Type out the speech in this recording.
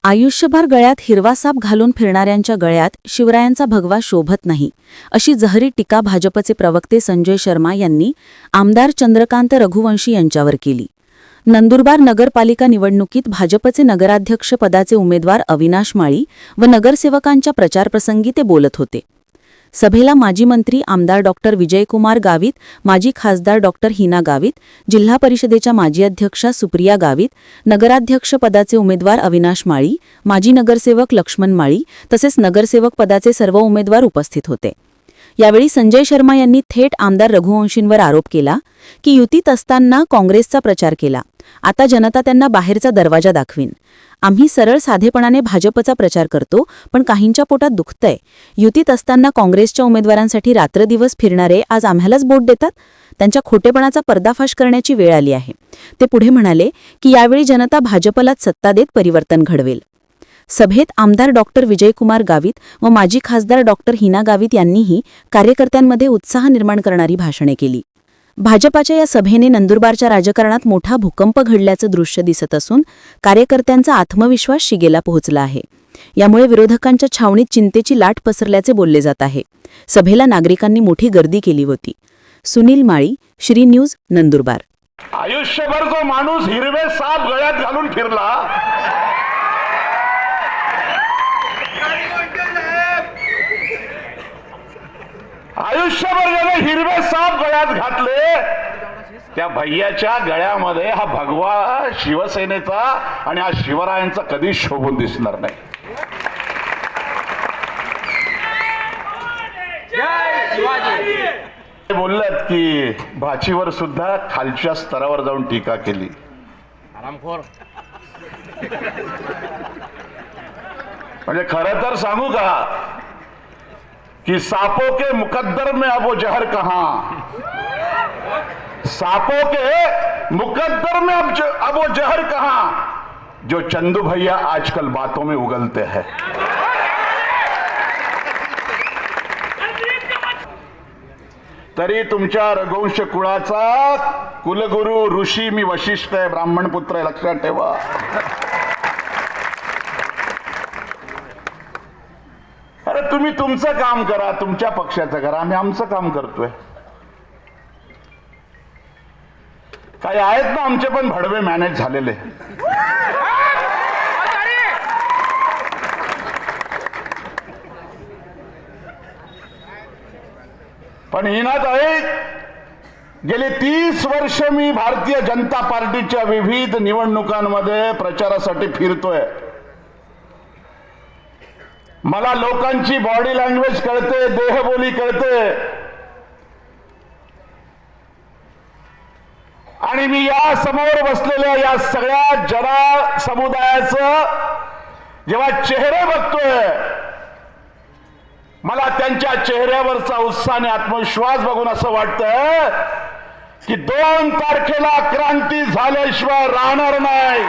आयुष्यभर गळ्यात हिरवा साप घालून फिरणाऱ्यांच्या गळ्यात शिवरायांचा भगवा शोभत नाही, अशी जहरी टीका भाजपचे प्रवक्ते संजय शर्मा यांनी आमदार चंद्रकांत रघुवंशी यांच्यावर केली. नंदुरबार नगरपालिका निवडणुकीत भाजपचे नगराध्यक्ष पदाचे उमेदवार अविनाश माळी व नगरसेवकांच्या प्रचारप्रसंगी ते बोलत होते. सभेला माजी मंत्री आमदार डॉक्टर विजयकुमार गावित, माजी खासदार डॉक्टर हिना गावित, जिल्हा परिषदेच्या माजी अध्यक्षा सुप्रिया गावित, नगराध्यक्ष पदाचे उमेदवार अविनाश माळी, माजी नगरसेवक लक्ष्मण माळी तसेच नगरसेवक पदाचे सर्व उमेदवार उपस्थित होते. यावेळी संजय शर्मा यांनी थेट आमदार रघुवंशींवर आरोप केला की युतीत असताना काँग्रेसचा प्रचार केला, आता जनता त्यांना बाहेरचा दरवाजा दाखवीन. आम्ही सरळ साधेपणाने भाजपचा प्रचार करतो, पण काहींच्या पोटात दुखतंय. युतीत असताना काँग्रेसच्या उमेदवारांसाठी रात्रदिवस फिरणारे आज आम्हालाच वोट देतात. त्यांच्या खोटेपणाचा पर्दाफाश करण्याची वेळ आली आहे. ते पुढे म्हणाले की यावेळी जनता भाजपलाच सत्ता देत परिवर्तन घडवेल. सभेत आमदार डॉक्टर विजयकुमार गावित व माजी खासदार डॉक्टर हिना गावित यांनीही कार्यकर्त्यांमध्ये उत्साह निर्माण करणारी भाषणे केली. भाजपाच्या या सभेने नंदुरबारच्या राजकारणात मोठा भूकंप घडल्याचं दृश्य दिसत असून कार्यकर्त्यांचा आत्मविश्वास शिगेला पोहोचला आहे. यामुळे विरोधकांच्या छावणीत चिंतेची लाट पसरल्याचे बोलले जात आहे. सभेला नागरिकांनी मोठी गर्दी केली होती. सुनील माळी, श्री न्यूज, नंदुरबार. आयुष्यभर जो माणूस हिरवे साप गळ्यात घालून फिरला, आयुष्यभर ज्याने हिरवे साप गळ्यात घातले, त्या भैयाच्या गळ्यामध्ये हा भगवा शिवसेनेचा आणि हा शिवरायांचा कधी शोभून दिसणार नाही. बोललात की भाचीवर सुद्धा खालच्या स्तरावर जाऊन टीका केली. म्हणजे खरं तर सांगू का कि सांपों के मुकद्दर में अबू जहर कहां, सांपों के मुकद्दर में अबू जहर कहां, जो चंदू भैया आजकल बातों में उगलते हैं. तरी तुमच्या रघुवंश कुळाचा कुलगुरू ऋषी मी वशिष्ठ आहे, ब्राह्मण पुत्र आहे, लक्षात ठेवा. अरे तुम्ही तुमचं काम करा, तुमच्या पक्षाचं करा, आम्ही आमचं काम करतोय. काही आहेत ना आमचे पण भडवे मॅनेज झालेले. पण हिनात आहे, गेली 30 वर्ष मी भारतीय जनता पार्टीच्या विविध निवडणुकांमध्ये प्रचारासाठी फिरतोय. मला लोकांची बॉडी लँग्वेज कळते, देहबोली कळते. आणि मी या समोर बसलेल्या या सगळ्या जन समुदायाचं जेव्हा चेहरे बघतोय, मला त्यांच्या चेहऱ्यावरचा उत्साह आणि आत्मविश्वास बघून असं वाटतंय की 2 तारखेला क्रांती झाल्याशिवाय राहणार नाही.